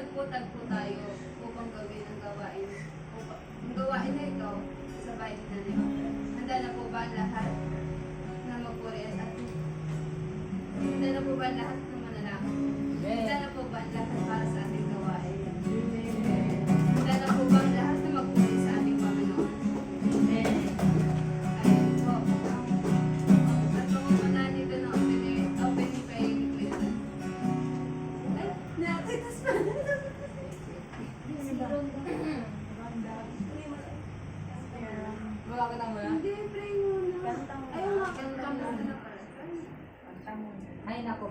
magtagpo-tagpo tayo upang gawin ang gawain. Ang gawain na ito sa bahay ni Nanay. Handa na po ba ang lahat na magpuri at atin? Handa na po ba ang lahat na manalangin? Handa na po ba ang lahat para sa ating gawain? Handa na po ba ang lahat na magpuri sa ating Panginoon? Ayun po. At kung muna dito na opening prayer ni Kuya. Ay, nakitas pa na. Makakita mo na? Hindi, pray muna. Ayun nga, kanta muna na pala. Ay, nako.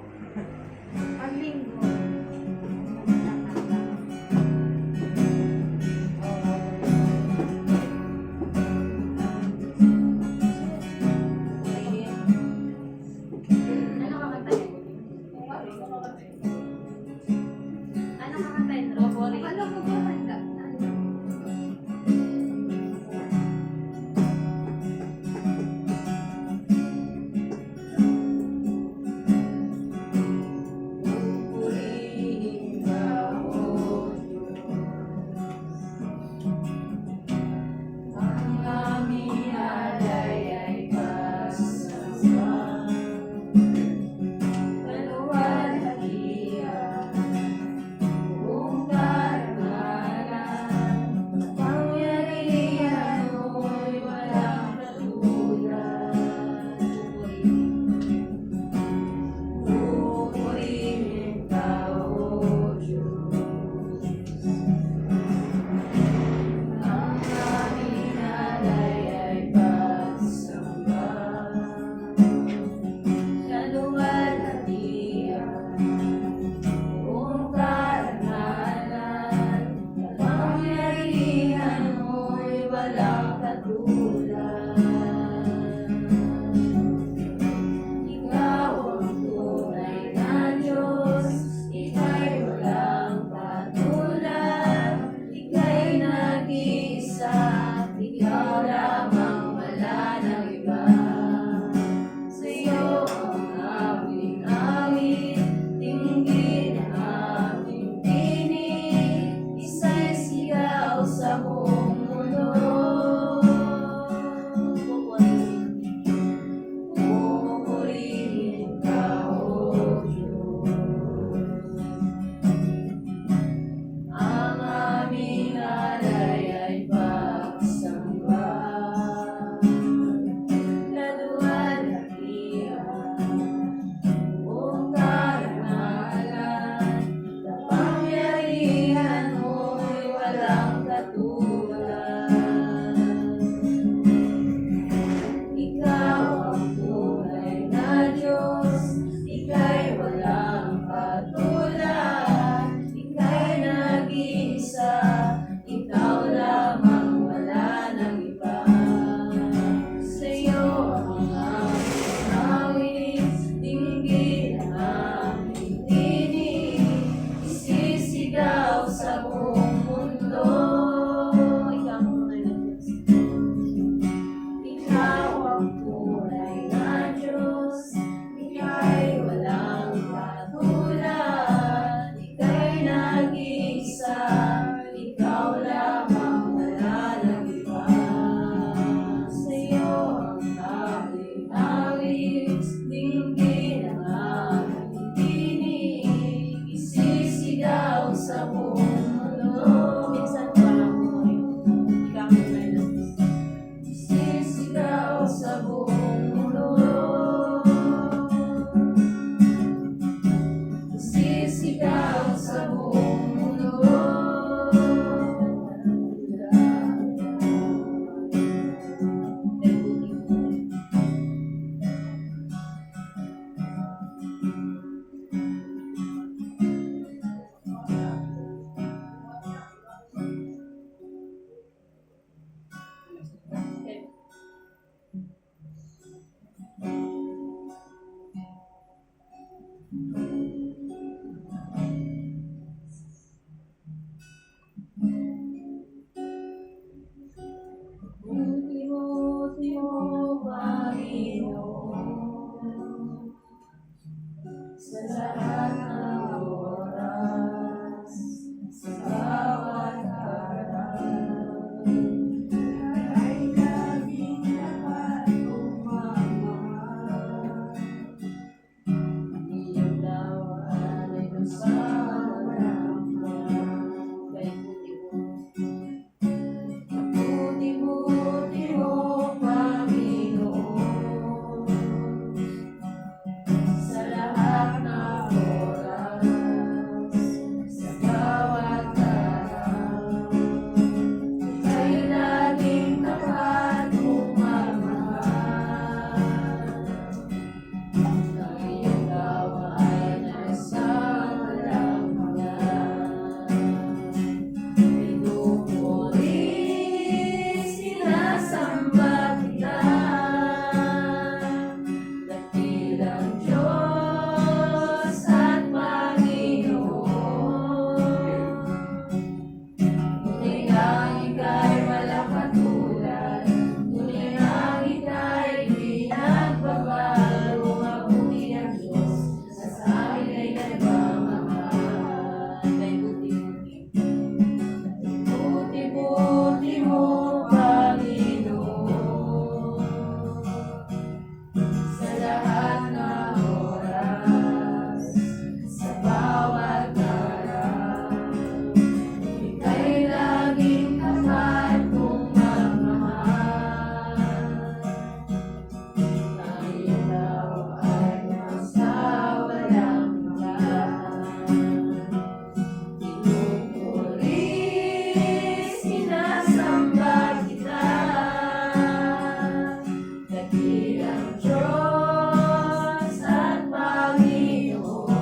ng Diyos at Panginoon.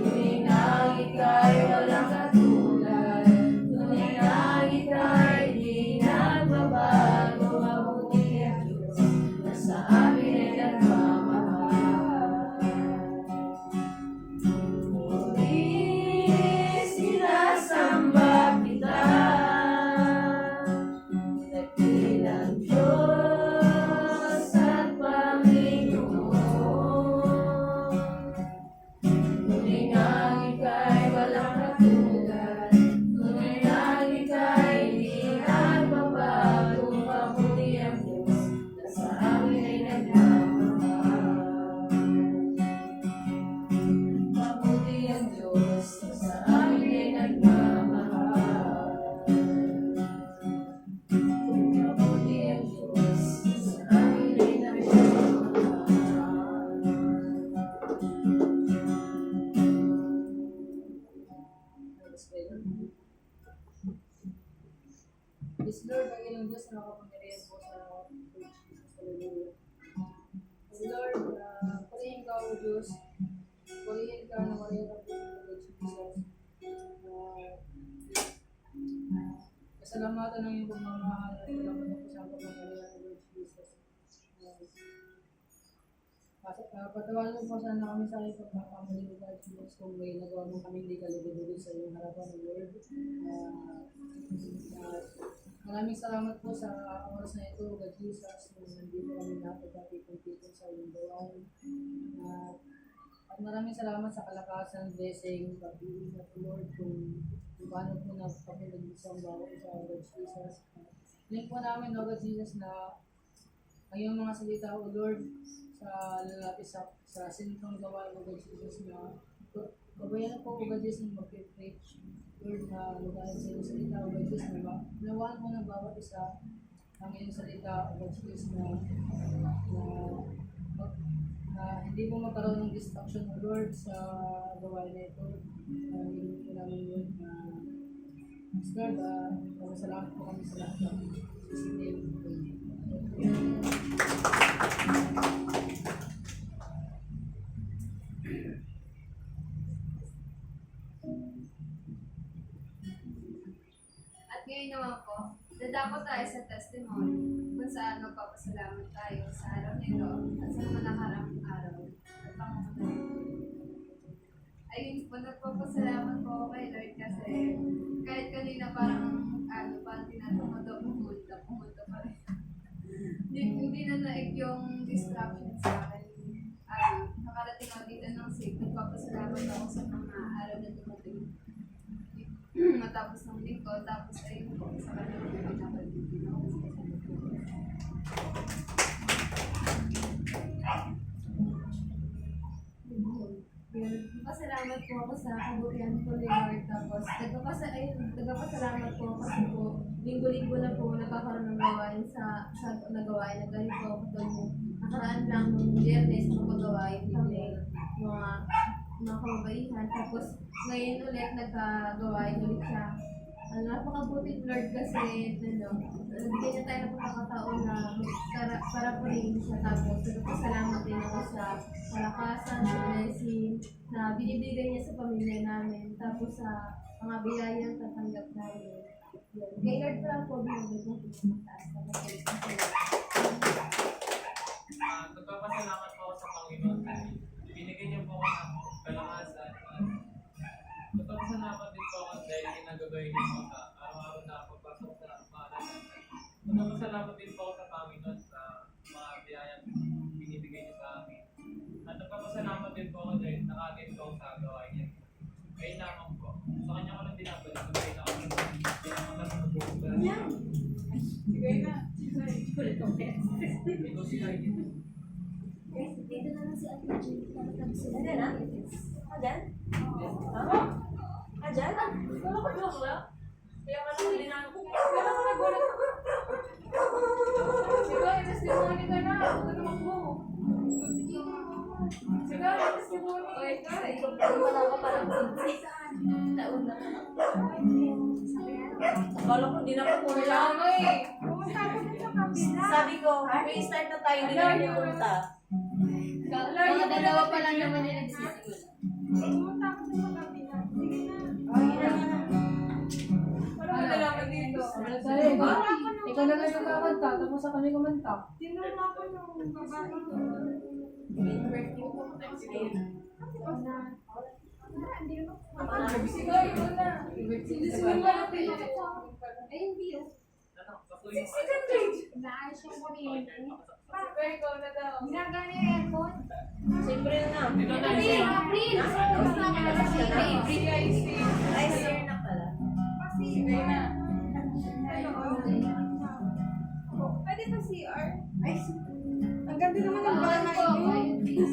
Tuwing ang ika'y walang katulad, tuwing ang ika'y di nagbabago, mabuti ang Diyos na sa amin ay nagmamahal. Muli sinasamba kita, dakilang Diyos at Panginoon. Tuwing ang ika'y walang katulad, tuwing ang ika'y di nagbabago, mabuti ang Diyos na sa amin ay nagmamahal. Mabuti ang Diyos na sa amin ay nagmamahal. Mabuti ang Diyos na sa amin ay nagmamahal. Yes, Lord, ang ilang Diyos na nakapangyarihan po sa Lord Jesus. Hallelujah. Yes, Lord, purihin ka, O Diyos. Purihin ka na Maria ka po, Lord Jesus. Kasalamatan ng iyong pagmamahal at salamat po sa kapangyarihan ng Lord Jesus. Patawalan mo po sana kami sa iyong pagkakamali ng Lord Jesus kung may nagawa mo kami hindi kalugod-lugod sa iyong harapan ng Lord. Maraming salamat po sa oras na ito, God Jesus, na nandito kami napagkatipon-tipon sa iyong gawain. At maraming salamat sa kalakasan, blessing, pag-ibig na po, Lord, kung paano po na kami nag-isang bawat sa God Jesus. Link po namin, no, God Jesus, na ang iyong mga salita, O Lord, sa lalapit sa sinitong gawain, O God Jesus, na gabayan po, O God Jesus, na mag-preach. Lord, na lugayan sa iyong salita, O God Jesus, na nawaan mo ng bawat isa ang iyong salita, O God Jesus, na hindi mo magkaroon ng distraction, O Lord, sa gawain na ito. Hindi po namin yun. Lord, salamat po kami sa lahat ng name. At ngayon naman po, dadako tayo sa testimony kung saan magpapasalamat tayo sa araw nito at sa mga nakarang araw at pangunahing. Ayun po, nagpapasalamat po ako kay Lord kasi kahit kanina parang pumunta pa rin. Hindi na naik yung distraction sa akin. Nakarating ako dito ng safe. Nagpapasalamat ako sa mga araw na dumating. Matapos ng linggo, tapos ayun po, sa kanyang pinapalitin ako. Nagpapasalamat po ako sa kabutihan po ni Lord. Tapos, nagpapasalamat po ako kasi po, linggo-linggo na po nagkakaroon ng gawain sa nagawain na ganito. Katulad nakaraan lang nung Biyernes na pagawain kami mga kababaihan. Tapos, ngayon ulit nagkagawain ulit siya. Napakabuting Lord kasi, nabigyan niya tayo ng pagkakataon na para po rin siya. Tapos, nagpapasalamat din ako sa kalakasan, sa blessing, na binibigay niya sa pamilya namin. Tapos, sa mga biyayang tatanggap namin. Kay Lord pa po, binibigay ko sa mataas na Nagpapasalamat po ako sa Panginoon dahil binigyan niyo po ako ng kalakasan. Nagpapasalamat din po ako dahil ginagabay niyo po sa araw-araw na pagpasok sa paaralan. Nagpapasalamat din po ako sa Panginoon sa mga biyayang binibigay niyo sa amin. At nagpapasalamat din po ako dahil nakagin po ako sa gawain niya. Ngayon lamang po. Sa kanya ko lang binabalik. Ngayon ako lang Sige na. ito sila dito. Dito na lang si Ate Julie para sila. Ayan na? Ayan? Ayan? Wala ko joke lang. Kaya ka lang linaan ko. Kaya ka nagulat. Sige, testimony ka na. Huwag ka naman mo. Sige, testimony. Okay, kasi wala ka parang taon na. Akala ko di na po Kailangan mo eh. Pumunta ako din sa kapila. Sabi ko, may start na tayo, hindi na rin pumunta. Mga dalawa pa lang naman yung nagsisimula. Parang malalaman dito. Wala tayo. Ikaw na lang kakanta, tapos sa kami kumanta. Tinuro ako nung babae ko. Sigaw yun na. Sinisigaw pa natin. Ay, hindi yun. Ano, pasuyin mo. Second page. Naayos yung kuryente. Pero ikaw na daw. Ginagana yung aircon. Siyempre na. Dito na April! siya. April! CIC. Ay, sir na pala. Sige na. Pwede pa CR? Ay, ang ganda naman ng bahay niyo.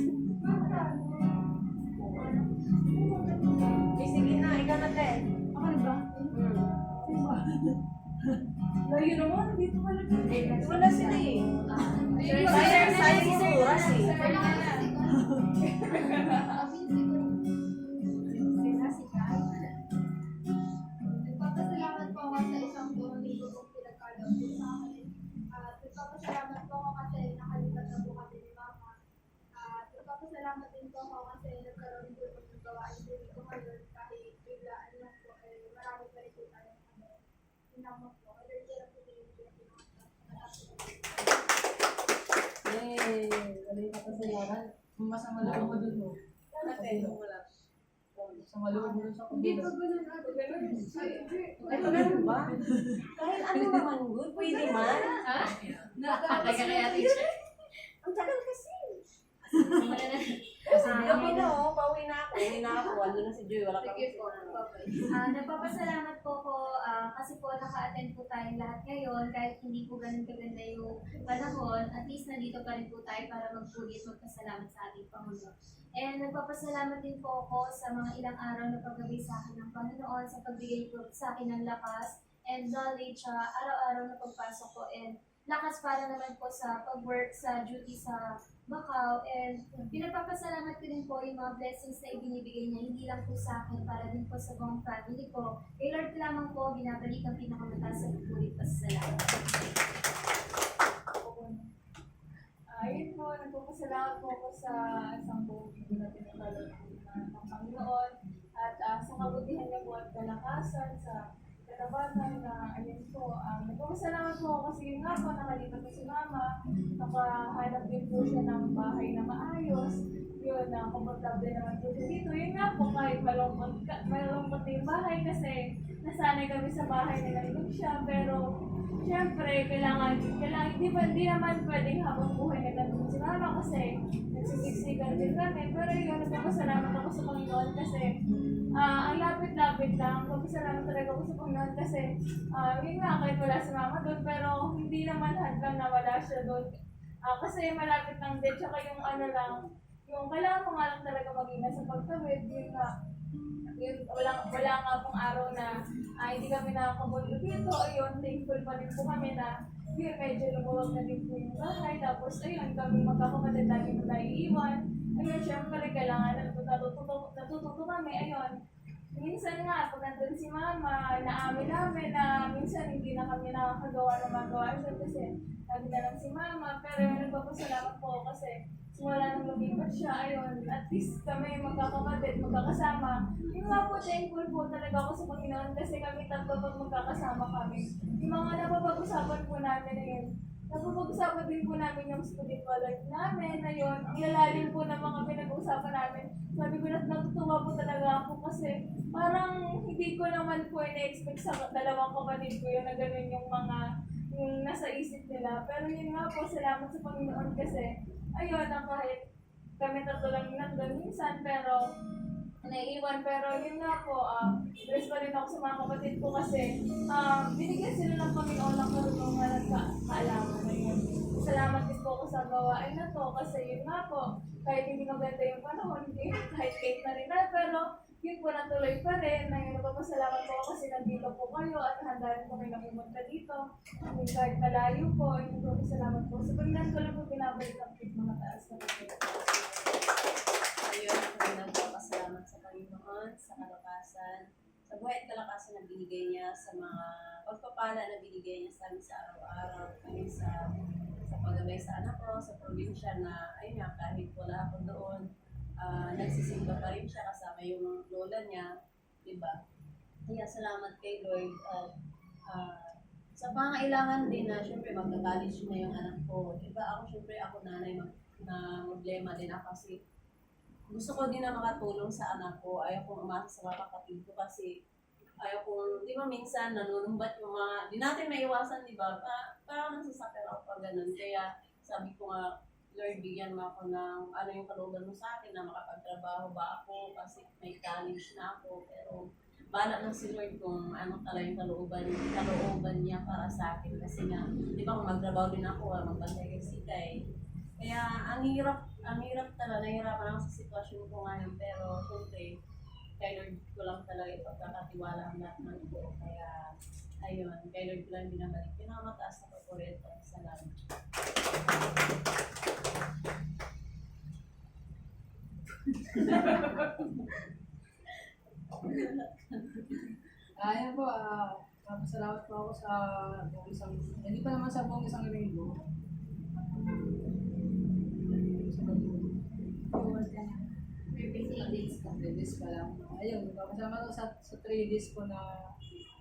Sige na, ikaw na, te. Ako na ba? Layo naman, dito pala. Wala sila eh. Sayang yung oras eh. Nagpapasalamat po ako sa isang buong linggo kong pinagkalaw po sa akin. At nagpapasalamat po ako kasi nakalipat na po kami ni Mama. At nagpapasalamat din po ako kasi nagkaroon po ng gawain din ko ngayon kahit biglaan lang po. Marami pa rin po tayong hinamot po. Allergy lang po din yung Yay! Galing ka pa sa yaran. Masama lang mo dun mo. Masama lang mo dun sa Hindi kabila. pa ganun ate. Ganun. Ay, ganun ba? Kahit ano naman good, pwede man. Nagkakaya kaya teacher. Ang tagal kasi. Kasi Gabi na oh, pauwi na ako. Uwi na ako. Ando na si Joy, wala pa Sige po. Nagpapasalamat po ko kasi po naka-attend po tayong lahat ngayon kahit hindi po ganun kaganda yung panahon, at least nandito pa rin po tayo para magpulit magpasalamat sa ating Panginoon. And nagpapasalamat din po ako sa mga ilang araw na paggabi sa akin ng Panginoon sa pagbigay po sa akin ng lakas and knowledge sa araw-araw na pagpasok ko, and lakas para naman po sa pag-work sa duty sa Macau. And pinagpapasalamat ko din po yung mga blessings na ibinibigay niya, hindi lang po sa akin, para din po sa buong family ko. Kay Lord lamang po, binabalik ang pinakamataas sa pagpulit pa sa salamat. Ayun po, nagpapasalamat po ako sa isang buong linggo na pinagkalaw ng Panginoon. At sa kabutihan niya po at kalakasan, sa katabatan na ayun po. Nagpapasalamat po ako kasi yun nga po, nakalipat po si Mama. Nakahanap din po siya ng bahay na maayos. Yun, komportable naman po siya dito. Yun nga po, kahit malungkot na yung bahay kasi nasanay kami sa bahay na nalilog siya. Pero siyempre, kailangan hindi naman pwedeng habang buhay na ganun si Mama kasi nagsisiksikan din kami. Pero yun, nagpapasalamat ako sa Panginoon kasi ang lapit-lapit lang. Nagpapasalamat talaga ako sa Panginoon kasi yun nga, kahit wala si Mama doon, pero hindi naman hadlang na wala siya doon. Kasi malapit lang din, tsaka yung ano lang, yung kailangan ko nga lang talaga mag-ingat sa pagtawid, yun nga. Wala nga pong araw na hindi kami nakakabundo dito. Ayun, thankful pa din po kami na yun, medyo lumuwag na din po yung bahay. Tapos ayun, kami magkakapatid lagi na tayo iiwan. Ayun, syempre kailangan natututo kami. Ayun, minsan nga, pag nandun si Mama, naamin namin na minsan hindi na kami nakakagawa ng mga gawain kasi lagi na lang si Mama. Pero yun, nagpapasalamat po kasi simula nang lumipat siya, ayun, at least kami magkakapatid, magkakasama. Yung nga po, thankful po talaga ako sa Panginoon kasi kami tatlo pag magkakasama kami. Yung mga napapag-usapan po namin na yun, napapag-usapan din po namin yung spiritual life namin, na yun, ang lalalim po ng mga pinag-uusapan namin. Sabi ko na natutuwa po talaga ako kasi parang hindi ko naman po ina-expect sa dalawang kapatid ko yun na ganun yung mga yung nasa isip nila. Pero yun nga po, salamat sa Panginoon kasi ayun, kahit kami tatlo lang yung nandun minsan, pero naiiwan. Pero yun nga po, bless pa rin ako sa mga kapatid ko kasi binigyan sila ng Panginoon ng karunungan at kaalaman na yun. Salamat din po ako sa gawain na to kasi yun nga po, kahit hindi maganda yung panahon, kahit late na rin na, pero yun po natuloy pa rin. Ngayon, nagpapasalamat po ako kasi nandito po kayo at handa rin po kayo na pumunta dito. Kahit malayo po, yun po, salamat po. Sa Panginoon ko lang po binabalik ang mga taas na po. Ayun, ako rin nagpapasalamat sa Panginoon, sa kalakasan, sa buhay at kalakasan na binigay niya, sa mga pagpapala na binigay niya sa amin sa araw-araw, kami sa ibigay sa anak ko sa probinsya na ayun nga, kahit wala ako doon, nagsisimba pa rin siya kasama yung lola niya, di ba? Kaya salamat kay Lord at sa pangailangan din na syempre magka-college na yung anak ko. Di ba? Ako nanay na problema din ako kasi gusto ko din na makatulong sa anak ko. Ayaw kong umasa sa mga kapatid ko kasi ayaw kong, di ba minsan nanunumbat yung mga, di natin maiwasan, di ba? Parang nasasakit ako pag ganun. Kaya sabi ko nga, Lord, bigyan mo ako ng ano yung kalooban mo sa akin na makapagtrabaho ba ako kasi may college na ako. Pero bahala lang si Lord kung ano talaga yung kalooban niya para sa akin. Kasi nga, di ba kung magtrabaho din ako, magbantay kay Sika eh. Kaya ang hirap talaga, nahihirapan ako sa sitwasyon ko ngayon. Pero syempre, kay Lord ko lang talaga ipagkakatiwala ang lahat ng ko. Kaya, ayun, kay Lord ko lang binabalik. Pinakamataas na paborito. Salamat. Ayan po, salamat po ako sa buong isang, hindi pa naman sa buong isang linggo. Days ka. 3 days pa lang. Ayun, kasama ko sa 3 days po na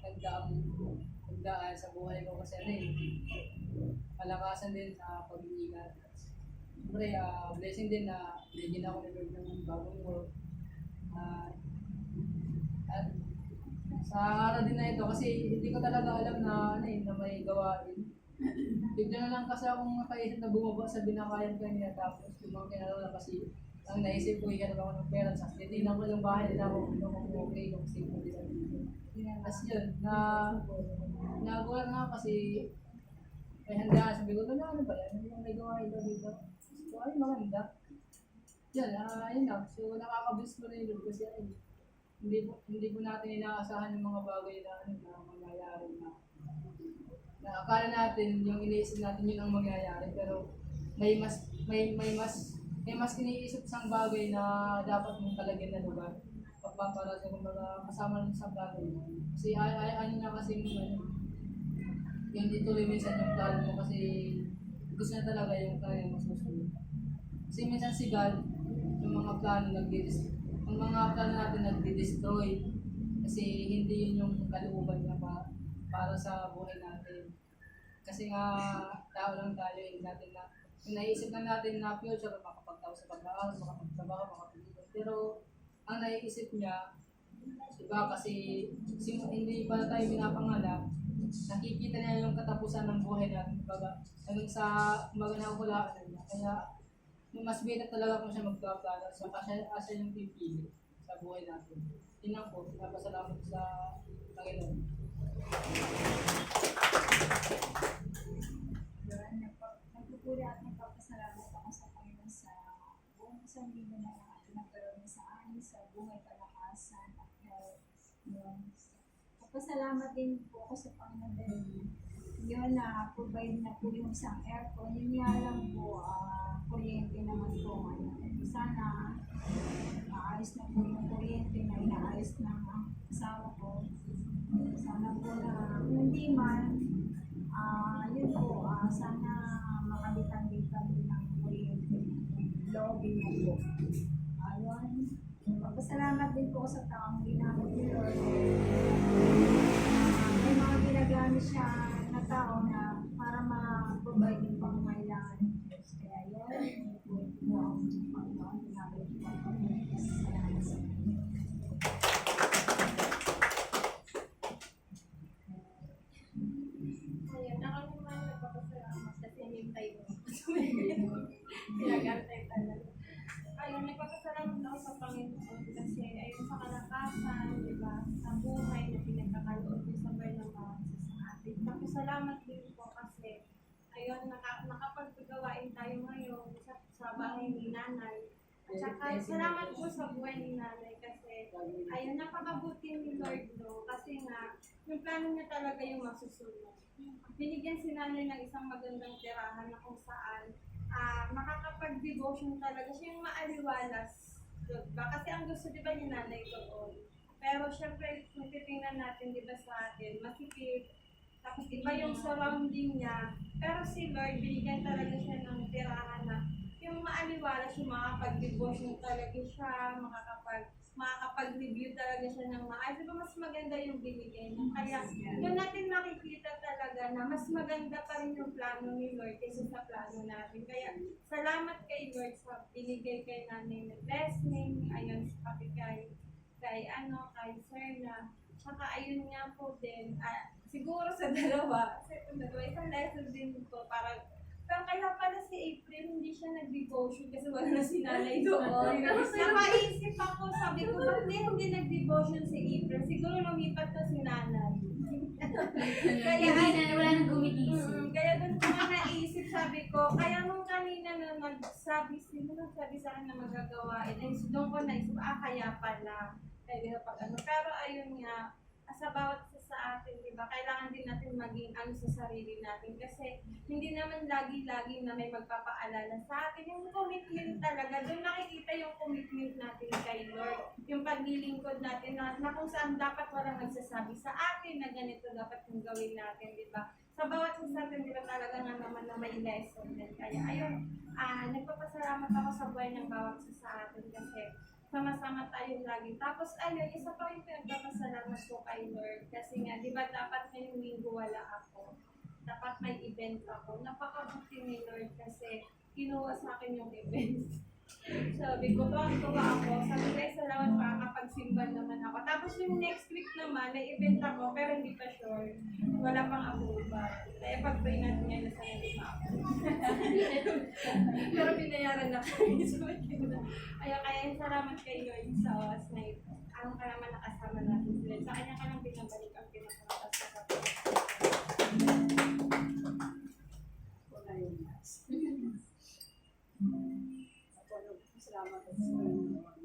nagdaan sa buhay ko kasi ano palakasan din sa pag-iingat. Siyempre, blessing din na bigyan ako ni Lord ng bagong work. At sa araw din na ito, kasi hindi ko talaga alam na na may gawain. Bigla na lang kasi akong napaisip na bumaba sa binakayan kanina tapos yung mga kinalaw kasi ang naisip ko, ikanap ako ng pera. Sa titignan ko yung bahay nila kung okay, kung safe mo din. As yun, nagulat nga kasi may handa. Sabi ko, ano ba yan? Ano may gawain ba dito? So, ay, maganda. Yan, yun lang. So, nakakabis ko na yun kasi hindi po natin inaasahan yung mga bagay na mangyayari na akala natin, yung iniisip natin yun ang mangyayari. Pero may mas iniisip isang bagay na dapat mong talagyan na lugar para sa kumbaga kasama lang sa plano mo. Kasi ano na kasi yung ituloy minsan yung plano mo kasi gusto na talaga yung kaya masusunod. Kasi minsan si God, yung mga plano natin nagdi-destroy kasi hindi yun yung kalooban niya para sa buhay natin. Kasi nga tao lang tayo, hindi natin na yung naisip lang natin na future, makapagtao sa pag-aaral, makapagtrabaho, makapagtrabaho. Pero ang naiisip niya, diba kasi hindi pa tayo pinapanganak, nakikita niya yung katapusan ng buhay natin. Diba, hanggang sa maganakulaan niya. Kaya mas better talaga kung siya magpaplano. So asya yung pipili sa buhay natin. Yun lang po, napasalamat sa Panginoon. Nagpupuli at nagpapasalamat ako sa Panginoon sa buong isang linggo na nagkaroon niya sa amin, sa buhay, kalakasan, at yun. Papasalamat din po ako sa Panginoon dahil yun na-provide na po yung isang aircon. Yun nga lang po, kuryente naman po ngayon. Sana maayos na po yung kuryente na inaayos ng asawa ko. Sana po na hindi man, yun po, sana makalitan din kami ng kuryente. Lobby mo po. Ayun. Magpasalamat din po sa taong ginamit ni Lord. May mga ginagamit siya na tao na para ma-provide yung pangangailangan ng Diyos. Kaya yun, po ang Panginoon, ginamit po ang Panginoon. Salamat sa Panginoon. Ayun, ako naman nagpapasalamat kasi hintay mo. Pinagantay talaga. Ayun, nagpapasalamat ako sa Panginoon kasi ayun sa kalakasan, di ba, sa buhay na pinagkakaroon ko sa buhay ng mga sa atin. Nagpapasalamat din po kasi ayun, nakapagpagawain tayo ngayon sa bahay ni Nanay. At saka, salamat po sa buhay ni Nanay kasi ayun, napakabuti ni Lord, no? Kasi nga, yung plano niya talaga yung masusunod. Binigyan si Nanay ng isang magandang tirahan na kung saan makakapag-devotion talaga siya yung maaliwalas. Diba? Kasi ang gusto diba ni Nanay doon. Pero syempre, kung titingnan natin diba sa atin, masikip, tapos iba yung surrounding niya. Pero si Lord, binigyan talaga siya ng para siya makakapag-devotion talaga siya, makakapag-review talaga siya ng maayos. Diba mas maganda yung binigay niya. Kaya doon natin makikita talaga na mas maganda pa rin yung plano ni Lord kaysa sa plano natin. Kaya salamat kay Lord sa binigay kay Nanay na blessing, ayun sa pati kay Sir na, saka ayun nga po din, siguro sa dalawa, isang lesson din po para pero kaya pala si April, hindi siya nag-devotion kasi wala na si nanay doon. Napaisip ako, sabi ko, ba't hindi nag-devotion si April? Siguro lumipat na si nanay. Kaya, Wala nang gumigising. kaya doon ko nga naisip, sabi ko, kaya nung kanina na nagsabi sa akin na magagawain, ay doon ko naisip, kaya pala. Kaya pero ayun nga, sa bawat isa sa atin, di ba, kailangan din natin maging sa sarili natin kasi hindi naman lagi-lagi na may magpapaalala sa atin. Yung commitment talaga, doon nakikita yung commitment natin kay Lord. Yung paglilingkod natin na kung saan dapat walang nagsasabi sa atin na ganito dapat yung gawin natin, di ba? Sa bawat isa sa atin, di ba talaga nga naman na may lesson din. Kaya ayun, nagpapasalamat ako sa buhay ng bawat isa sa atin kasi sama-sama tayo lagi. Tapos ayun, isa pa rin pinagpapasalamat ko kay Lord. Kasi nga, di ba dapat ngayong linggo wala ako. Dapat may event ako. Napakabuti ni Lord kasi kinuha sa akin yung event. Sabi ko, tuwa ako. Sabi ko, salamat makakapagsimba naman ako. Tapos yung next week naman, may event ako, pero hindi pa sure. Wala pang approval. Kaya pag-pray natin ngayon na sana hindi ma-approve. Pero binayaran na kami. Kaya salamat kay Lord sa oras na ito. Ang ka naman nakasama natin sila. Sa kanya ka lang pinabalik ang pinaparatas sa kapatid. Wala yung last. Ako nagpasalamat at sa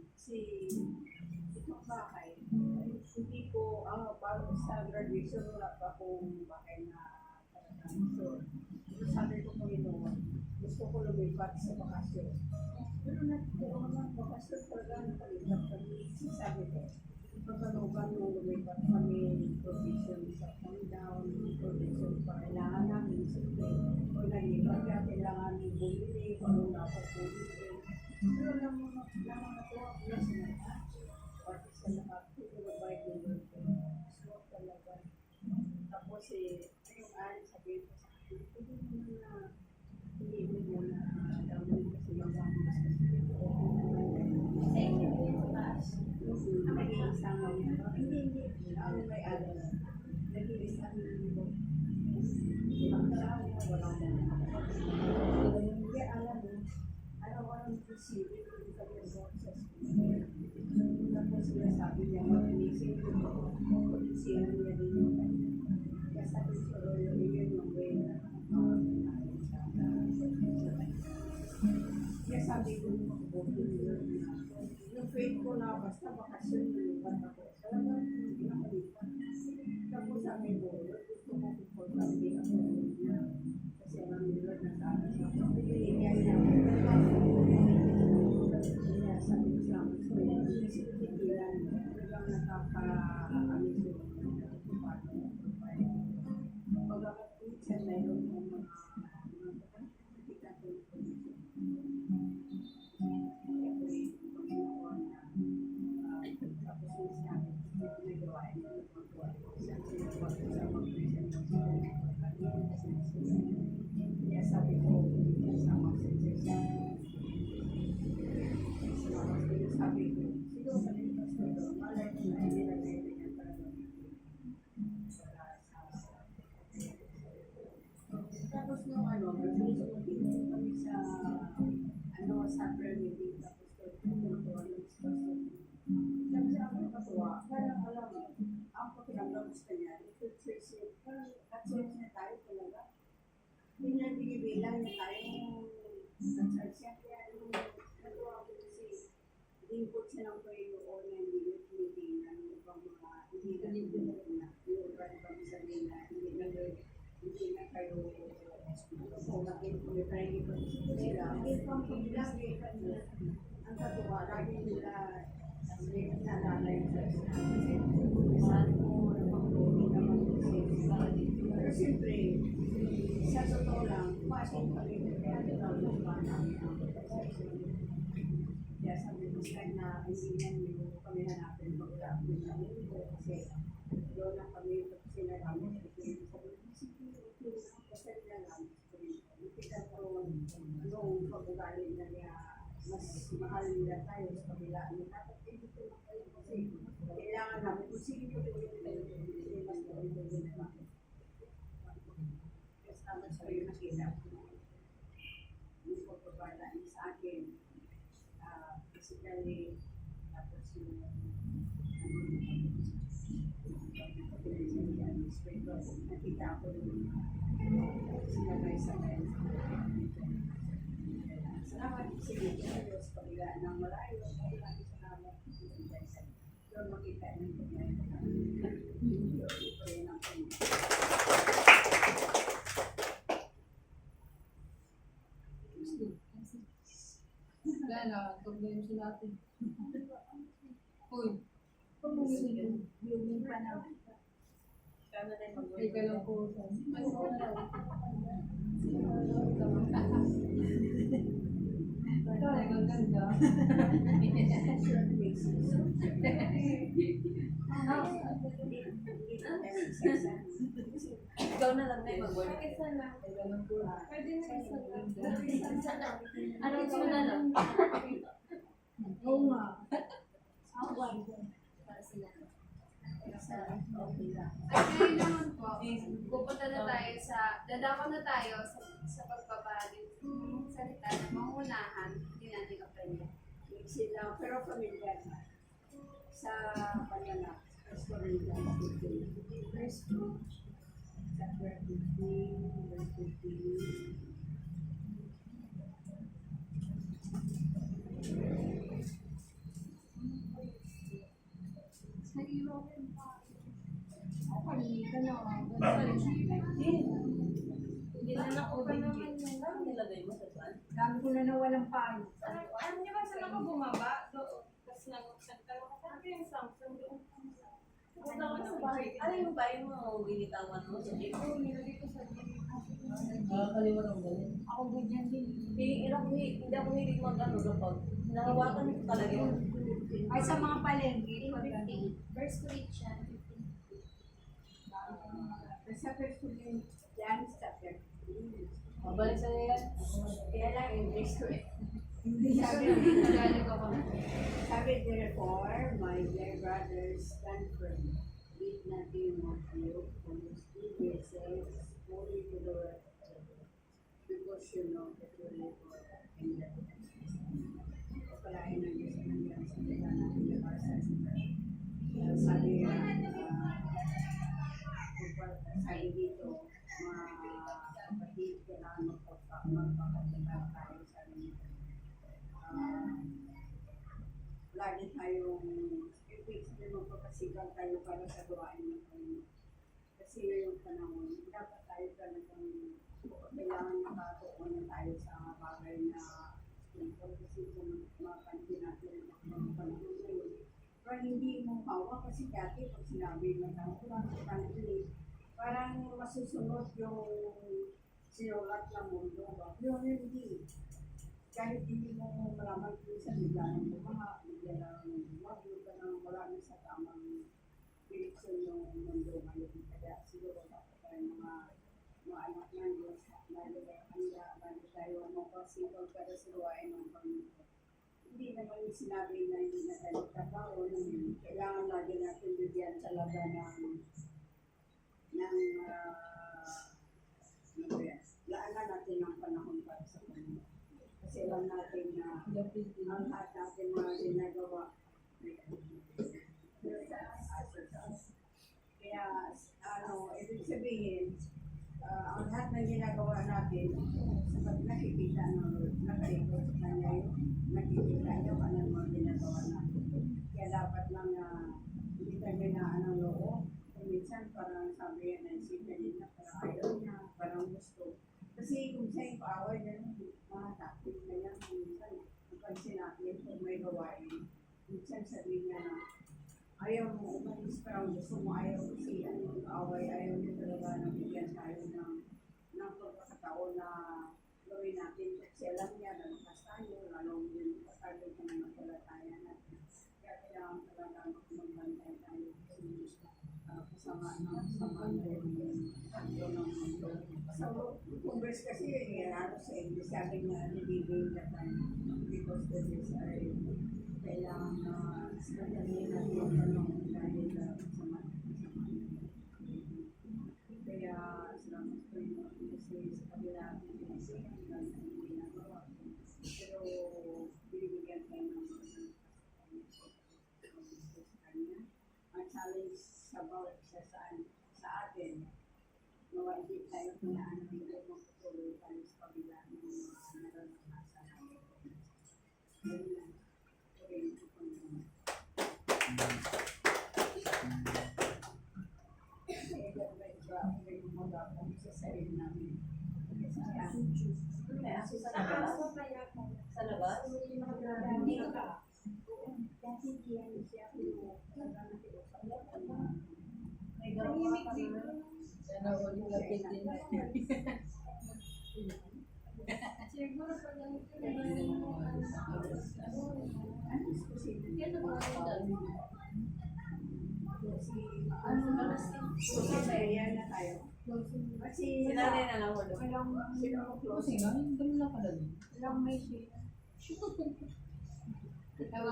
kasi itong bahay, hindi ko, bago sa graduation, wala pa akong bahay na talagang. So, sabi ko Panginoon, gusto ko lumipat sa bakasyon. Pero nagkaroon ng bakasyon talaga nakalipat kami. Sabi ko, pagkalugan nung lumipat kami, provision sa down, provision pa kailangan namin. Siyempre, kung nalipat ka, kailangan bumili, kung dapat bumili. Pero naman ako, plus na pati sa lahat, pinabay ko yun. So, talaga. Tapos, yung sabihin ko sa akin, hindi mo na, hindi mo muna gawin kasi magbamas kasi ito. Sa inyo mo yung taas. May isang hindi. Ang may nag-iisang nito. Magdaan mo, walang hindi alam mo. Walang isipin kung kami sa school. Tapos sinasabi niya, mag-iisip ko. Mag-iisip niya din yung kaya sabi ko, yun yung way na kaya sabi ko, yung faith ko na basta bakasyon nilipat ako. Talagang pinakalipat. Tapos sabi ko, gusto ko komportable ako kasi alam nila na sana siya. Pinigyan niya ako. Kaya sabi ko sa akin, so yung isip-ipilan, talagang nakaka-amis yung pag-akat minsan mayroon ng mga kita ko kaya sabi ko sama sa sabi ko siguro sa pastor malay ko na hindi na ganyan talaga tapos nung nag-meeting kami sa sa prayer meeting tapos tutuwa ng pastor sabi sa akin katuwa parang alam mo ang pakiramdam sa kanya ito church at-church na tayo talaga hindi na binibilang na tayo at-church niya kaya natuwa ko kasi lingkod siya ng Panginoon na hindi na tinitingnan yung ibang mga hindi na yung ibang sabihin na hindi na kayo kung bakit kung tayo ito sila lagi ang katuwa lagi nila nalala yung church na saan mo napag-uwi naman pero siyempre sa totoo lang, pasin pa rin kaya nila yung panang hindi na nyo kami hanapin pag-upload na nito kasi doon lang kami sinarami kasi sabi ko kasi na lang ipitan ko nung pag-ugali na niya mas mahal nila tayo sa kabila niya dapat dito na kayo kasi kailangan namin kung sino ko yung tayo kasi mas gawin ko yun na kasi naman sa yung nakita yung pagpapala niya sa akin basically tapos yung nakita ko yung sinabay-sabay salamat sige sa pagila ng malayo maraming salamat doon makita ng Wala na, problema sa natin. Uy, Yung pa naman. Kano na yung ay ka lang po. Ay, ko na lang. Ang ganda. Ikaw na lang na yung mag-work. Pwede na isa lang. Anong gusto na lang? Oo nga. Para sila. At ngayon naman po, pupunta na tayo dadako na tayo sa pagbabalik ng salita na maungunahan, hindi natin kapanya. sila pero pamilya na sa panganak restaurant verse 2 chapter 15 verse 15 Hindi na ako pa naman yun. Ano nilagay mo sa pan? Dami ko na nawalang payo. Ano niyo ba saan ako bumaba? Doon. Tapos nag-send kayo. Ano yung Samsung doon? Pupunta ko ng bahay. Ano yung bahay mo? Binitawan mo sa jeep? Oo, nilagay ko sa gilid. Nakakalimutan ko ganun. Ako ganyan din. Hindi ako hilig mag-ano kapag nahawakan ko talaga yun. Ay sa mga palengke. pag ano, 15. First Corinthians 15. sa first one yan chapter 15 Mabalik sa yan. kaya lang English ko Hindi sabi. Tagalog ako. sabi therefore my dear brothers stand firm eat nothing of you from the yourselves only to the word of God because you know that you live in the pagpalain ng Diyos ng yan sa kita natin na basa sabi sabi dito mga kapatid kailangan magpapagdagal tayo sa lagi tayong magpapasigal tayo para sa gawain ng Panginoon. Kasi yung panahon, dapat tayo talagang kailangan nakatuon na tayo sa bagay na kasi kung mapansin natin ang mga panahon ngayon. Pero hindi mo hawa kasi dati pag sinabi na wala sa panahon parang masusunod yung sinulat ng mundo. Yun hindi. Kahit hindi mo malaman kung sa bigla ng bumaha, bigla ng wagyo ka nang wala na sa tamang direksyon ng mundo ngayon. Kaya siguro dapat tayo mga anak ng Diyos handa tayo magpasigol para sa gawain ng Panginoon. Hindi naman yung sinabi na hindi na tayo trabaho. Kailangan lagi natin bigyan talaga ng laanan natin ng panahon para sa Panginoon. Kasi alam natin na ang lahat natin mga ginagawa kaya ibig sabihin ang lahat ng ginagawa natin sapat nakikita nakalikot sa kanya yung nakikita niyo anong mga ginagawa natin kaya dapat lang hindi tayo ginaan ng loob minsan parang sabi yan ng si kanina parang ayaw niya parang gusto kasi kung siya yung paaway na mga taktik na yan minsan napansin natin kung may gawain minsan sabihin niya na ayaw mo umalis parang gusto mo ayaw kasi yung paaway ayaw niya talaga na bigyan tayo ng pagkakataon na gawin natin kasi alam niya na nakas tayo lalong yung pagkakataon na nagpalataya natin sama na yung so, Congress kasi ano sa English, sabi nga nabibigay na tayo because the days ay kailangan na sandali na yung tanong dahil sama. Kaya salamat po yung kasi sa kabila pero binibigyan tayo ng ang challenge sa bawat isa sa atin nawa hindi tayo pinaan hindi magtutuloy tayo sa kabila ng naranasan natin. Yun lang. Okay, ito po naman. Sa sarili namin. Sa labas? Sa labas? May gawin ka pa rin. Sana ulit lapit din. Siguro pag ang Si nanay na lang ulo. Kasi nga, ganun na pala din. Kaya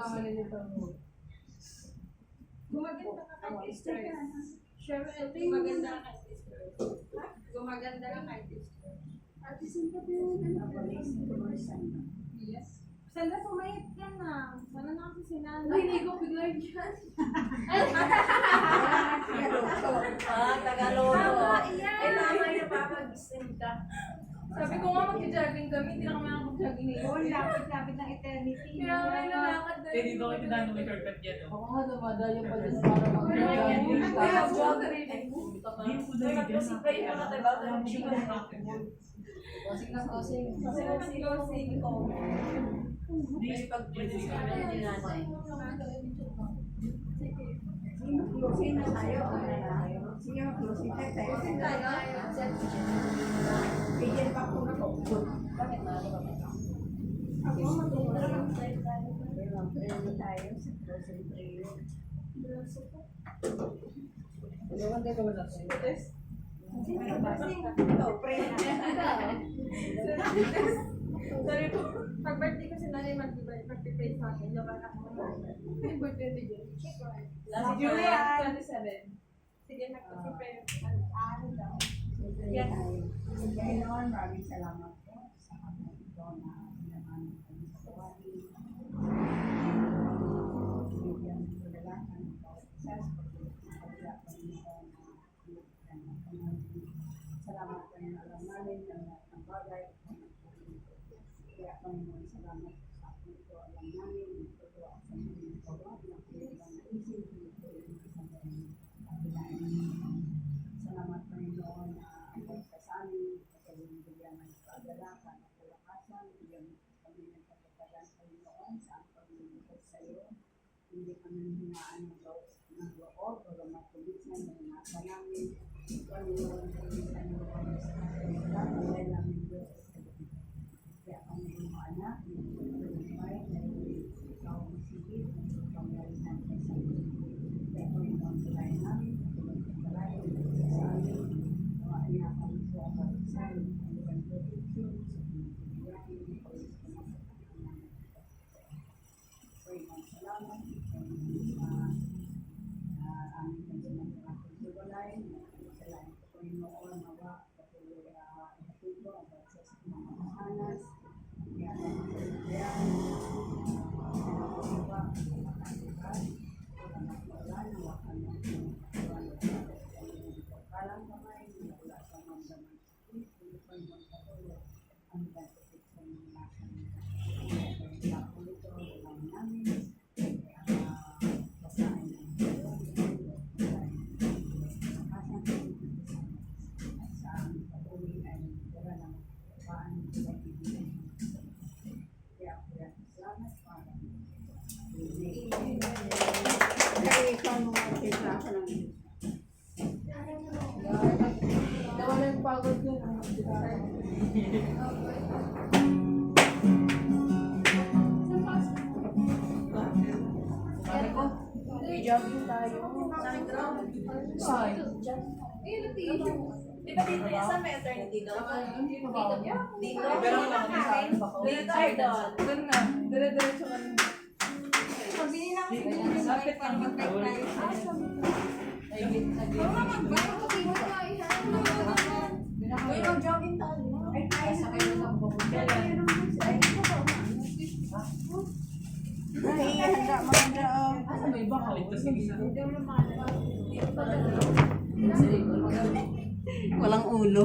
malilito mo. Gumaganda ka kahit stress. Sure, gumaganda ka kahit stress. Gumaganda ka kahit stress. Yes. Sana pumayat ka na. Sana na kasi sinanay. Ay, hindi ko bigla dyan. Tagalog. Tama, Ay, yan. tama yung papagising ka. Sabi ko nga mag-jogging kami, hindi na kami nakapag-jogging ngayon. Lapit ng eternity. Kaya may lalakad na. Kaya dito kayo tinanong may shortcut yan. Ako nga dumadayo pa din para mag-jogging. Kaya Tapos, buwan ka rin. Mag-spray ka na tayo. Kasing na kasing. Kasi nag-closing ko. May pag-press ka na yung nanay. Closing na tayo. Sige, closing na tayo. Bigyan pa ko na po. Bakit na? Ako, mag-pray tayo sa closing prayer. Tulungan tayo wala sa'yo. Ito, pray na. Sorry po. Pag birthday ko si nanay mag-pray sa akin. Yaman ako. Yung birthday ni Julie. Last Si Julia, 27. Sige, mag-pray. Yes. Kaya naman, maraming salamat po sa mga ito na naman kami sa gawain. Bigyan ko na lang ang bawat isa sa pagkakasya ko nito na salamat po na alam namin ng lahat ng bagay. Kaya Panginoon, salamat sa akin ito. Alam namin, ito ako sa mga gawa na kailangan na isip ito yung isang salamat Panginoon na ang pagsasamin at ang bigyan ng pag-alalakan at kalakasan, bigyan kami ng pagkakalan Panginoon sa ang paglilingkod sa iyo. Hindi kami hinaan ng loob o matulisan na nasa namin. Panginoon, tulisan mo kami sa kasalita, dahil namin Diyos sa gabi. Kaya kami mga anak, may na ikaw ang sigit, ang pangyayahan sa iyo. Kaya Panginoon, kalayan namin, kalayan sa amin, mga ayakan po ang pagkasain, ang ibang protection, sa pagkasain, Panginoon, salamat, sa aming kansinan sa ating siwalay, salamat po Panginoon, nawa, patuloy ito, ang pagkasas ng mga kasanas, kaya ang pagkakayan, pagkakawa, pagkakakas, pagkakawalan, nawakan ng kalang kamay, wala sa mamdaman sa Kristo, Panginoon patuloy, ang pagkakasas ng mga kasanas. Kaya po ito, alam namin, basahin ng Diyos, at sa aming patuloy ay wala ng paan sa ibigay. Kaya po yan, salamat para. Amen. Kaya ikaw mga kisa ko ng Diyos. Nawala yung pagod yun. Sabi ko, jogging tayo. Ay. Di ba dito yung sa may eternity doon? Dito. Pero nakakain ba ko? Dito tayo doon. Doon na. Dire-diretso ka na. Pabili lang kasi kung lapit para mag-bike tayo. Uy, mag-jogging tayo. Ay, tayo sa kayo lang po. Handa, maganda. Asa may baka? Ligtas yung isa. Walang ulo.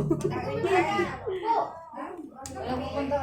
Alam mo,